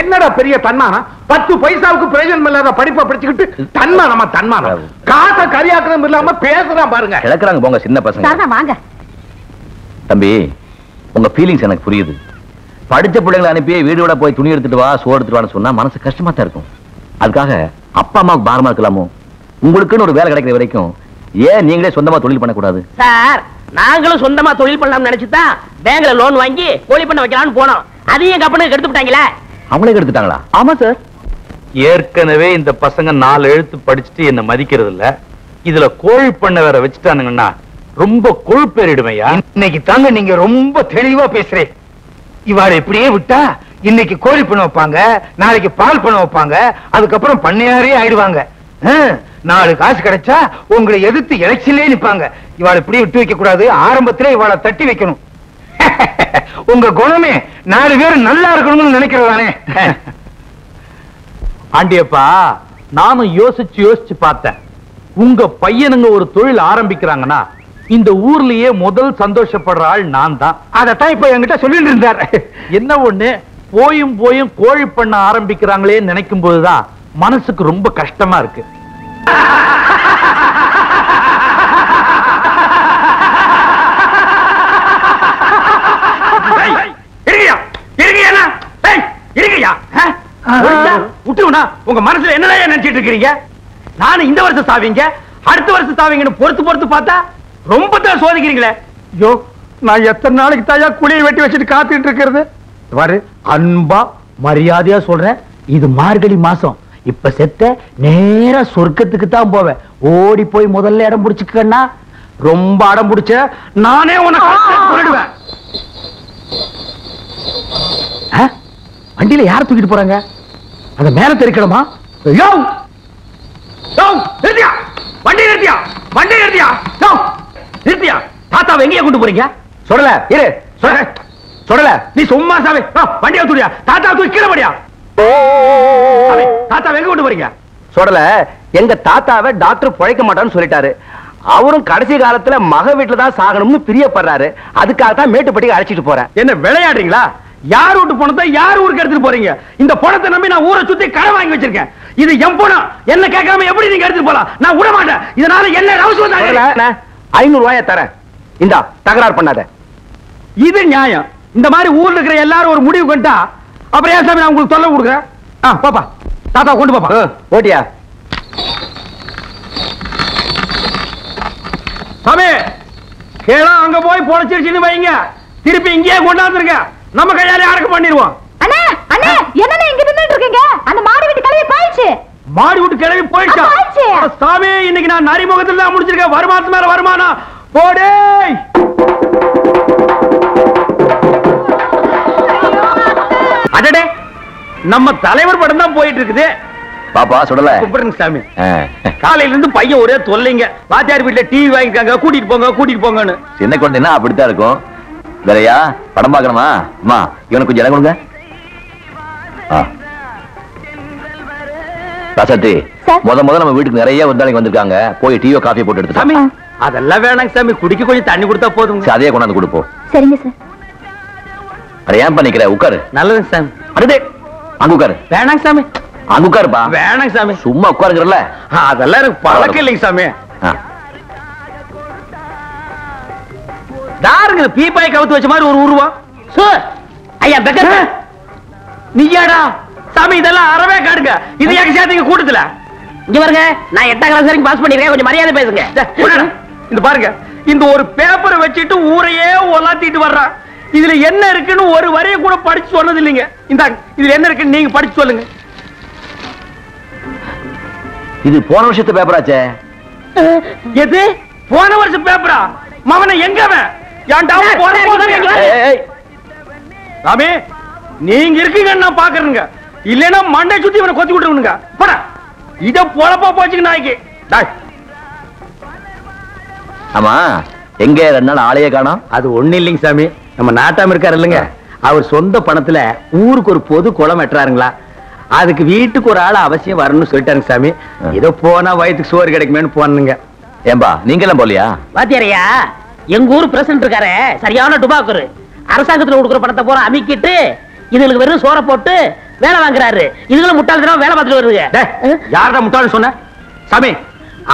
என்னடா பெரிய தன்மானம்? 10 பைசாவுக்கு பிரயோஜனம் இல்லாத படிப்பை படிச்சுக்கிட்டு தன்மானமா? தன்மானம் காசை கரியாக்கணும் இல்லாம பேசுறான் பாருங்க. கிழக்குறாங்க போங்க சின்ன பசங்க. வாங்க தம்பி, உங்க ஃபீலிங்ஸ் எனக்கு புரியுது. படிச்ச பிள்ளைங்களை அனுப்பி வீடு விட போய் துணி எடுத்துட்டு வா, சோறு எடுத்துட்டு வான்னு சொன்னா மனசு கஷ்டமா தான் இருக்கும். அதுக்காக அப்பா அம்மாவுக்கு பாரமா இருக்கலாமோ? உங்களுக்குன்னு ஒரு வேலை கிடைக்கிற வரைக்கும் ஏன் நீங்களே சொந்தமா தொழில் பண்ணக்கூடாது? சார், நாங்களும் சொந்தமா தொழில் பண்ணலாம்னு நினைச்சுதான் பேங்க்ல லோன் வாங்கி கோழி பண்ண வைக்கலாம்னு போனோம். அதையும் எங்க அப்பனுக்கு எடுத்து விட்டாங்களே. அவங்களே எடுத்துட்டாங்களா? ஆமா சார். ஏற்கனவே இந்த பசங்க 4 எழுத்து படிச்சுட்டு என்ன மதிக்கிறது இல்ல, இதுல கோழி பண்ண வேற வச்சுட்டானுங்கன்னா ரொம்ப கொழுப்பேறிடுமையா. இன்னைக்கு தாங்க நீங்க ரொம்ப தெளிவா பேசுறேன். இவாளை இப்படியே விட்டா இன்னைக்கு கோழி பண்ண வைப்பாங்க, நாளைக்கு பால் பண்ண வைப்பாங்க, அதுக்கப்புறம் பண்ணையாரே ஆயிடுவாங்க. 4 காசு கிடைச்சா உங்களை எதிர்த்து எலெக்ஷன்லயே நிப்பாங்க. இவாளை இப்படி விட்டு வைக்க கூடாது, ஆரம்பத்திலே இவாளை தட்டி வைக்கணும். உங்க குணமே 4 பேர் நல்லா இருக்கணும்னு நினைக்கிறதானே. ஆண்டியப்பா, நானும் யோசிச்சு பார்த்தேன். உங்க பையனுங்க ஒரு தொழில் ஆரம்பிக்கிறாங்கன்னா இந்த ஊர்லயே முதல் சந்தோஷப்படுற ஆள் நான் தான். அதத்தான் இப்ப என்கிட்ட சொல்லிட்டு இருந்தார். என்ன ஒண்ணு, போயும் கோழி பண்ண ஆரம்பிக்கிறாங்களே நினைக்கும் போதுதான் மனசுக்கு ரொம்ப கஷ்டமா இருக்கு. உங்க மனசுல என்ன நினைச்சிட்டு இருக்கீங்க? நானும் இந்த வருஷம் சாவீங்க, அடுத்த வருஷம் சாவீங்கன்னு பொறுத்து பார்த்தா ரொம்ப தான் சோதிக்கிறீங்களே. ஐயோ, நான் எத்தனை நாளைக்கு தாயா குழியை வெட்டி வச்சுட்டு காத்துட்டு இருக்கிறது? பாரு, அன்பா மரியாதையா சொல்றேன், இது மார்கழி மாசம். இப்ப செத்த நேரா சொர்க்கத்துக்கு தான் போவேன். ஓடி போய் முதல்ல இடம் பிடிச்சுக்கன்னா, ரொம்ப அடம் பிடிச்ச நானே உனக்கு சொல்லிடுவேன். வண்டியில யார தூக்கிட்டு போறாங்க? அத மேல தெரிக்கணுமா? நிறுத்தியா? தாத்தாவை எங்கேயா கொண்டு போறீங்க? சொல்லல இரு, சொல்லல. நீ சும்மா சாவே, வண்டியா தூடியா, தாத்தா தூக்கி கீழே படியா. தாத்தாவை எங்க கொண்டு போறீங்க? சொல்லல, எங்க தாத்தாவை டாக்டர் பிழைக்க மாட்டான்னு சொல்லிட்டாரு. அவரும் கடைசி காலத்துல மக வீட்டுல தான் சாகணும்னு பிரியப்படுறாரு. அதுக்காக தான் மேட்டுப்பட்டிக்கு அழைச்சிட்டு போறேன். என்ன விளையாடுறீங்களா? யார் வீட்டு பணத்தை யார் ஊருக்கு எடுத்துட்டு போறீங்க? இந்த பணத்தை நம்பி நான் ஊரை சுத்தி கடை வாங்கி வச்சிருக்கேன். இது என் பணம், என்ன கேட்காம எப்படி நீங்க எடுத்துட்டு போலாம்? நான் விட மாட்டேன். இதனால என்ன அவசியம்? 500 ரூபாய தரேன், இந்தா, தகராறு பண்ணாத. இது நியாயம். இந்த மாதிரி ஊர்ல இருக்கிற எல்லாரும் ஒரு முடிவு கொண்டா அப்புறம் ஏன் சாமி நான் உங்களுக்கு தொல்லை கொடுக்குறேன்? பாப்பா, தாத்தா கொண்டு பாப்பா. ஓட்டியா சாமி, கேளா அங்க போய் பொழைச்சிருச்சுன்னு வைங்க, திருப்பி இங்கேயே கொண்டாந்துருங்க. நம்ம கையாலே அடக்கம் பண்ணிடுவோம். அண்ணே அண்ணே, என்னண்ணே இங்க நின்னுட்டு இருக்கீங்க? அந்த மாடு வீட்டு கிளவி போயிடுச்சு. மாடி விட்டு கிளவி போயிடுச்சா? சாமி, இன்னைக்கு நான் நரிமுகத்துல தான் முடிச்சிருக்கேன். வருமானத்து மேல வருமானம் போடே. அடடே, நம்ம தலைவர் படம் தான் போயிட்டு இருக்குது. பாப்பா சுடல கும்பிடுங்க சாமி. காலையில இருந்து பையன் ஒரே தொல்லைங்க. வாத்தியார் வீட்டுல டிவி வாங்கிட்டாங்க, கூட்டிட்டு போங்கன்னு. சின்ன குழந்தைன்னா அப்படித்தான் இருக்கும். வேறையா படம் பாக்கணுமா? அம்மா இவனுக்கு கொஞ்சம் இடம் கொடுங்க. ராசாத்தி முதல்ல நம்ம வீட்டுக்கு நிறைய விருந்தாளிங்க வந்திருக்காங்க. போய் டீயோ காஃபி போட்டு எடுத்து சாமி. அதெல்லாம் வேணாங்க சாமி, குடிக்க கொஞ்சம் தண்ணி கொடுத்தா போதும். அதே கொண்டாந்து கொடுப்போம். சரிங்க சார். அட ஏன் பண்ணிக்கிற? உட்காரு. நல்லதுங்க சாமி. அடுத்தே அங்க உட்காரு. வேணாங்க சாமி. அங்க உட்காருப்பா. வேணாங்க சாமி. சும்மா உட்காருங்கறல. அதெல்லாம் எனக்கு பழக்கம் இல்லைங்க சாமி. தாருங்க பீப்பாய் கவுத்து வச்ச மாதிரி ஒரு உருவம். ஐயா பெக்கர் நீயாடா சாமி? இதெல்லாம் அறவே காடுங்க. இது எங்க சேர்த்தீங்க கூட்டத்துல? இங்க பாருங்க, நான் 8ஆம் கிளாஸ் வரைக்கும் பாஸ் பண்ணிருக்கேன். கொஞ்சம் மரியாதை பேசுங்க. இந்த பாருங்க, இந்த ஒரு பேப்பரை வச்சுட்டு ஊரையே ஒலாத்திட்டு வர்றான். இதுல என்ன இருக்குன்னு ஒரு வரைய கூட படிச்சு சொன்னது இல்லைங்க. இந்த இதுல என்ன இருக்குன்னு நீங்க படிச்சு சொல்லுங்க. இது போன வருஷத்து பேப்பராச்சே. எது போன வருஷம் பேப்பரா? மவனை எங்கவன்? சாமி நீங்க இருக்கீங்கன்னு நான் பாக்குறேங்க. இல்லைன்னா மண்டை சுத்தி இவனை கொத்தி விட்டுருங்க. போடா, இத பொழப்பா போச்சுங்க நாய்க்கு. ஆமா எங்க 2 நாள் ஆளையே காணோம்? அது ஒண்ணு இல்லைங்க சாமி, நம்ம நாட்டாம இருக்காரு இல்லைங்க, அவர் சொந்த பணத்துல ஊருக்கு ஒரு பொது குளம் வெட்டுறாருங்களா. அதுக்கு வீட்டுக்கு ஒரு ஆள் அவசியம் வரணும்னு சொல்லிட்டாருங்க சாமி. ஏதோ போனா வயிற்றுக்கு சோறு கிடைக்குமேன்னு போனுங்க. ஏம்பா நீங்க எல்லாம் போலியா? வாத்தியாரையா, எங்க ஊர் பிரசிடன்ட் இருக்காரு, சரியான டுபாக்கரு. அரசாங்கத்துல கொடுக்குற பணத்தை போற அமிக்கிட்டு இதுகளுக்கு வெறும் சோற போட்டு வேலை வாங்குறாரு. இதுகளும் முட்டாள்தனமா வேலை பார்த்துட்டு வருதுங்க. யாரா முட்டாள்னு சொன்ன சாமி?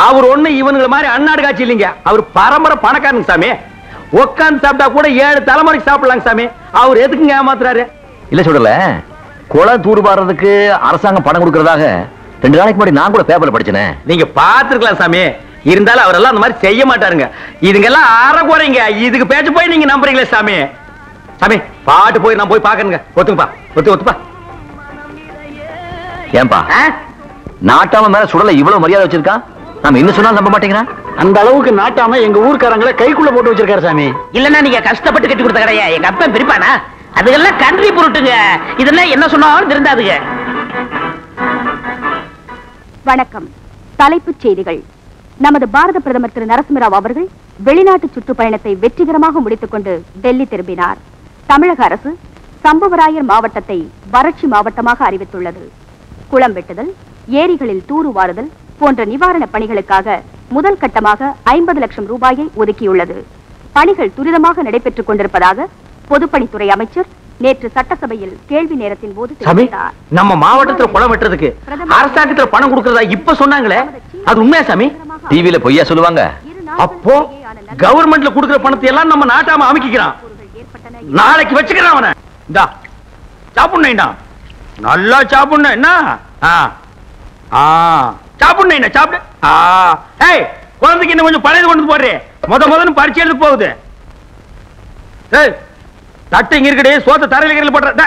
அவர் ஒண்ணு இவனுங்களை மாதிரி அண்ணாடு காட்சி இல்லைங்க. அவர் பரம்பரை பணக்காரனுங்க சாமி. உட்காந்து சாப்பிட்டா கூட 7 தலைமுறைக்கு சாப்பிடலாங்க சாமி. அவர் எதுக்குங்க ஏமாத்துறாரு? இல்ல சொல்லல, குளம் தூர்வாடுறதுக்கு அரசாங்கம் பணம் கொடுக்கறதாக 2 நாளைக்கு முன்னாடி நான் கூட பேப்பர்ல படிச்சேனே. நீங்க பாத்துருக்கலாம் சாமி. இருந்தாலும் அவரெல்லாம் அந்த மாதிரி செய்ய மாட்டாருங்க. இதுங்கெல்லாம் அரை குறைங்க. இதுக்கு பேச்சு போய் நீங்க நம்புறீங்களே சாமி? சாமி பாட்டு போய் நான் போய் பாக்கணுங்க. ஒத்துப்பா, ஒத்துப்பா. ஏன்பா நாட்டாம மேல சுடல இவ்வளவு மரியாதை வச்சிருக்கான்? நாம என்ன சொன்னாலும் நம்ப மாட்டேங்கிறா. அந்த அளவுக்கு நாட்டாம எங்க ஊர்க்காரங்களை கைக்குள்ள போட்டு வச்சிருக்காரு சாமி. இல்லன்னா நீங்க கஷ்டப்பட்டு கட்டி கொடுத்த கடையா எங்க அப்பா பிரிப்பானா? அதுக்கெல்லாம் கன்றி பொருட்டுங்க. இதெல்லாம் என்ன சொன்னாலும் திருந்தாதுங்க. வணக்கம். தலைப்புச் செய்திகள். நமது பாரத பிரதமர் திரு நரசிம்மராவ் அவர்கள் வெளிநாட்டு சுற்றுப்பயணத்தை வெற்றிகரமாக முடித்துக் கொண்டு டெல்லி திரும்பினார். தமிழக அரசு சம்புவராயர் மாவட்டத்தை வறட்சி மாவட்டமாக அறிவித்துள்ளது. குளம் வெட்டுதல், ஏரிகளில் தூர்வாருதல் போன்ற நிவாரண பணிகளுக்காக முதல் கட்டமாக 50 லட்சம் ரூபாயை ஒதுக்கியுள்ளது. பணிகள் துரிதமாக நடைபெற்றுக் கொண்டிருப்பதாக பொதுப்பணித்துறை அமைச்சர் நேற்று சட்டசபையில் கேள்வி நேரத்தின் போது தெரிவித்தார். நம்ம மாவட்டத்துல குளம் வெட்டுறதுக்கு அரசாங்கத்துல பணம் கொடுக்கறதா இப்ப சொன்னாங்களே, அது உண்மையா சாமி? டிவில பொய்யா சொல்லுவாங்க. அப்போ கவர்மெண்ட்ல கொடுக்கிற பணத்தை எல்லாம் நம்ம நாட்டாம அமைக்கிறான். நாளைக்கு வச்சுக்கிறான் அவனை. இந்தா சாப்பிடணும், நல்லா சாப்பிடணும். என்ன சாப்பிடணும், சாப்பிடு. ஏய் குழந்தைக்கு இன்னும் கொஞ்சம் பழையது கொண்டு போடுறே. முதல்ல பரிச்சை எழுத போகுது. ஏய் தட்டு இங்க இருக்கடே, சோத்த தரையில கரையில போடுற.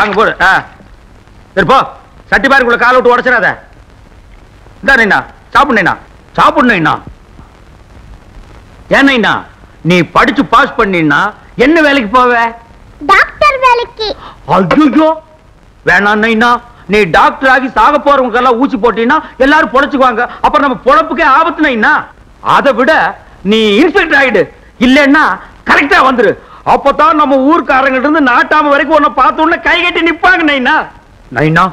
அங்க போடு. சரி போ, சட்டி பாருக்குள்ள கால விட்டு உடச்சிடாத. இந்தா சாப்பிடணும். ஏன்னா நீ படிச்சு பாஸ் பண்ணினா என்ன வேலைக்கு போவ? டாக்டர் வேலைக்கு. ஐயோ வேணாம். நீ டாக்டர் ஆகி சாக போறவங்க எல்லாம் ஊசி போட்டீங்கன்னா எல்லாரும் பொழைச்சுக்குவாங்க. அப்புறம் நம்ம பொழப்புக்கே ஆபத்துனா. அதை விட நீ இன்ஸ்பெக்டர் ஆயிடு. இல்லன்னா கரெக்டா வந்துரு. அப்பதான் நம்ம ஊர்க்காரங்க இருந்து நாட்டாம வரைக்கும் உன்னை பார்த்த உடனே கை கட்டி நிப்பாங்க. நைனா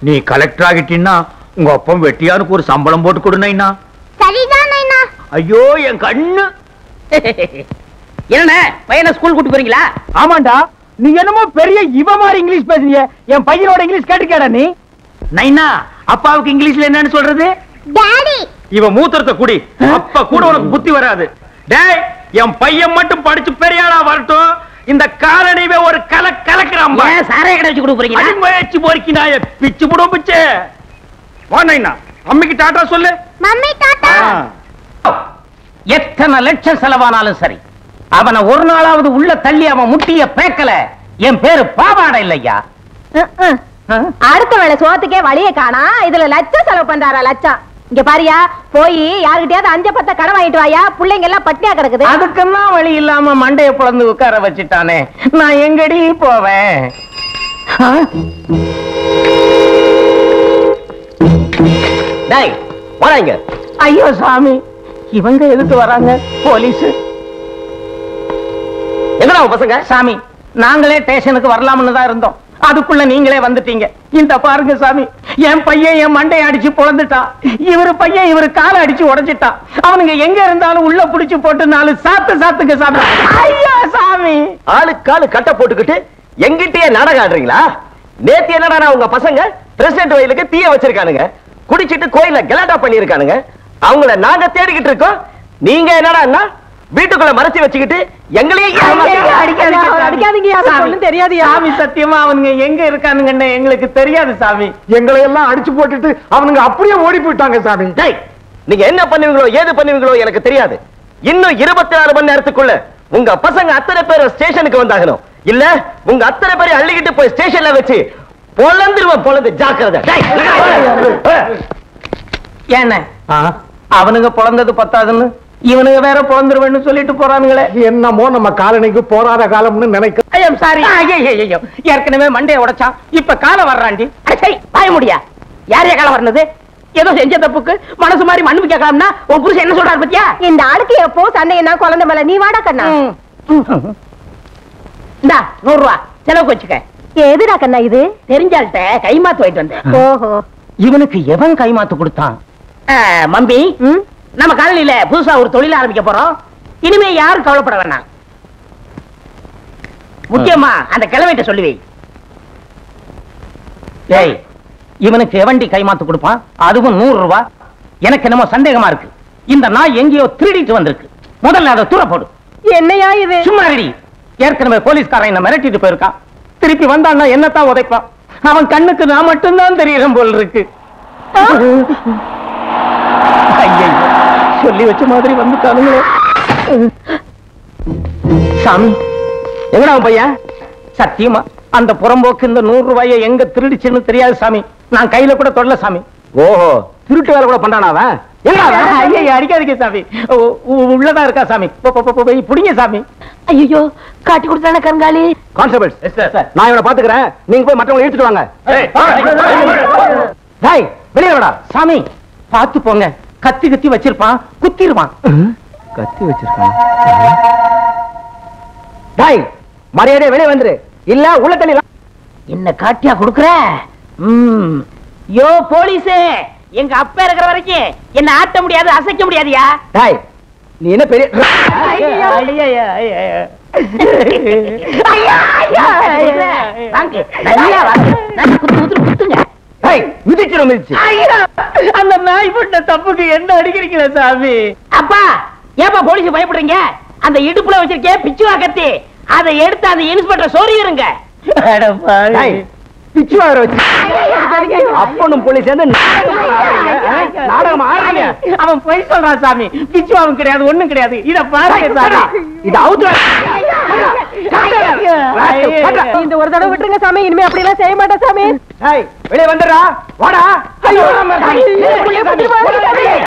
நீ கலெக்டர் ஆகிட்டீன்னா உங்க அப்பா வெட்டியாருக்கு ஒரு சம்பளம் போட்டு கொடு நைனா. சரிதான் நைனா. ஐயோ என் கண்ணு. என்ன பையனை ஸ்கூல் கூட்டி போறீங்களா? ஆமாண்டா, நீ என்னமோ பெரிய இவ மாதிரி இங்கிலீஷ் பேசுறீங்க. என் பையனோட இங்கிலீஷ் கேட்டுக்கடா நீ. நைனா அப்பாவுக்கு இங்கிலீஷ்ல என்னன்னு சொல்றது? டாடி. இவ மூத்திரத்தை குடி, அப்ப கூட உனக்கு புத்தி வராது. டேய் என் பையன் மட்டும் படிச்சு பெரியாளா வரட்டும். இந்த காலனிவே ஒரு கலக்கிறான். சாரைய கடை வச்சு கொடுக்குறீங்க. முயற்சி போறீங்க. நான் பிச்சு போடும் பிச்சு. வா நைனா, அம்மிக்கு டாட்டா சொல்லு. Mummy tata. எத்தனை லட்சம் செலவானாலும் சரி, அவனை ஒரு நாளாவது உள்ள தள்ளி அவன் முட்டிய பேக்கல என் பேரு பாவாடை இல்லையா. அடுத்த வேளை சோத்துக்கே வழிய காணா, இதுல லட்சம் செலவு பண்றாரா? லட்சம். இங்க பாரியா, போய் யாருகிட்டயாவது 5-10 கடன் வாங்கிட்டு வாயா. பிள்ளைங்க எல்லாம் பட்டினியா கிடக்குது. அதுக்கெல்லாம் வழி இல்லாம மண்டைய பிளந்து உட்கார வச்சுட்டானே, நான் எங்கடி போவேன்? டேய் வராங்க. ஐயோ சாமி, இவங்க எதுக்கு வராங்க? போலீஸ். எங்கடா உன் பசங்க? சாமி, நாங்களே ஸ்டேஷனுக்கு வரலாம்னு தான் இருந்தோம், அதுக்குள்ள நீங்களே வந்துட்டீங்க. இந்த பாருங்க சாமி, என் பையன் என் மண்டையை அடிச்சு பொழந்துட்டான், இவரு பையன் இவரு காலை அடிச்சு உடைச்சிட்டான். அவனுங்க எங்க இருந்தாலும் உள்ள புடிச்சு போட்டு 4 சாத்துங்க சாமி. ஐயா சாமி, ஆளுக்காலு கட்ட போட்டுக்கிட்டு எங்கிட்டயே நாடகம் ஆடுறீங்களா? நேத்து என்னடா உங்க பசங்க பிரசிடென்ட் வயலுக்கு தீய வச்சிருக்கானுங்க, குடிச்சிட்டு கோயில கலாட்டா பண்ணிருக்கானுங்க. அவங்கள நாங்க தேடிக்கிட்டு இருக்கோம். நீங்க என்னடா வீட்டுக்குள்ள மறைச்சு வச்சுக்கிட்டு எங்களையே தெரியாது சாமி. சத்தியமா அவனுங்க எங்க இருக்கானுங்கன்னு எங்களுக்கு தெரியாது சாமி. எங்களை எல்லாம் அடிச்சு போட்டுட்டு அவனுங்க அப்படியே ஓடி போயிட்டாங்க சாமி. நீங்க என்ன பண்ணுவீங்களோ ஏது பண்ணுவீங்களோ எனக்கு தெரியாது. இன்னும் 24 மணி நேரத்துக்குள்ள உங்க பசங்க அத்தனை பேர் ஸ்டேஷனுக்கு வந்தாகணும். இல்ல உங்க அத்தனை பேரை அள்ளிக்கிட்டு போய் ஸ்டேஷன்ல வச்சு பொழந்துருவன். பொழந்து ஜாக்கிரதை. ஏன்ன அவனுங்க பொழந்தது பத்தாதுன்னு இவனுங்க வேற பொழந்துருவேன்னு சொல்லிட்டு போறானுங்களே. என்னமோ நம்ம காலனிக்கு போராத காலம்னு நினைக்க. ஐயம் சாரி. ஐயோ, ஏற்கனவே மண்டைய உடைச்சான், இப்ப காலை வர்றாண்டி. பாய முடியா? யாரையா காலை வர்றது? ஏதோ செஞ்ச தப்புக்கு மனசு மாதிரி மண்ணு கேட்கலாம்னா உன் புருஷன் என்ன சொல்றாரு பத்தியா? இந்த ஆளுக்கு எப்போ சண்டைனா குழந்தை மேல நீ வாடா கண்ணா. இந்தா 100 ரூபா செலவுக்கு வச்சுக்க. எதுடா கண்ணா இது? தெரிஞ்சால்ட்ட கைமாத்து போயிட்டு வந்தேன். ஓஹோ, இவனுக்கு எவன் கைமாத்து கொடுத்தான்? மம்பி, நம்ம காலனியில புதுசா ஒரு தொழில் ஆரம்பிக்க போறோம். இனிமே யாரும் கவலைப்பட வேணாம். முக்கியமா அந்த கிழமைட்ட சொல்லுவே. ஏய், இவனுக்கு எவண்டி கைமாத்து கொடுப்பான்? அதுவும் 100 ரூபாய். எனக்கு என்னமோ சந்தேகமா இருக்கு. இந்த நாய் எங்கேயோ திருடிட்டு வந்திருக்கு. முதல்ல அதை தூர போடு. என்னையா இது? சும்மா ரெடி. ஏற்கனவே போலீஸ்காரன் என்ன மிரட்டிட்டு போயிருக்கான். திருப்பி வந்தான்னா என்னத்தான் உதைப்பான். அவன் கண்ணுக்கு நான் மட்டும்தான் தெரியும் போல் இருக்கு. ஐயோ, சொல்லி வச்ச மாதிரி வந்துட்டானுங்களே. சாமி, எங்கடா உன் பையன்? சத்தியமா அந்த புறம்போக்கு இந்த 100 ரூபாயை எங்க திருடிச்சுன்னு தெரியாது சாமி. நான் கையில கூட தொடல சாமி. ஓஹோ, திருட்டு வேலை கூட பண்றானா அவன்? ஐயா, அடிக்காதீங்க சாமி. உள்ளதா இருக்கா சாமி. புடிங்க சாமி. ஐயோ, காட்டி கொடுத்தானே கண்காலி. கான்ஸ்டபிள்ஸ், நான் இவனை பாத்துக்கிறேன், நீங்க போய் மற்றவங்களை இழுத்துட்டு வாங்க. டேய், வெளியே வாடா. சாமி, பாத்து போங்க, கத்தி வச்சிருப்பான், குத்திருவான். கத்தி வச்சிருக்கான். டேய், மரியாதையா வெளியே வந்துரு, இல்ல உள்ள தள்ளி. என்ன காட்டியா கொடுக்குற? யோ போலீஸே, எங்க அப்பா இருக்கிற வரைக்கும் என்ன ஆட்ட முடியாது, அசைக்க முடியாதியா? டேய், நீ என்ன பெரிய மிதிச்சு அந்த நாய் பண்ண தப்புக்கு என்ன அடிக்கிறீங்க சாமி? அப்பா, ஏப்பா போலீஸ் பயப்படுறீங்க? அந்த இடுப்புல வச்சிருக்கே பிச்சுவா கத்தி, அதை எடுத்து அந்த இன்ஸ்பெக்டர் சோறிடுங்க. அப்பனும் போலீஸ் நாடகம் ஆடுறீங்க. அவன் போய் சொல்றான் சாமி. பிச்சுவாவும் கிடையாது, ஒண்ணும் கிடையாது. இத பாருங்க சாமி. இது அவுத்து. இந்த ஒரு தடவை விட்டுருங்க சாமி, இனிமே அப்படி எல்லாம் செய்ய மாட்டேன் சாமி. வெளியே வந்துடுறா, வாடா. ஐயோ,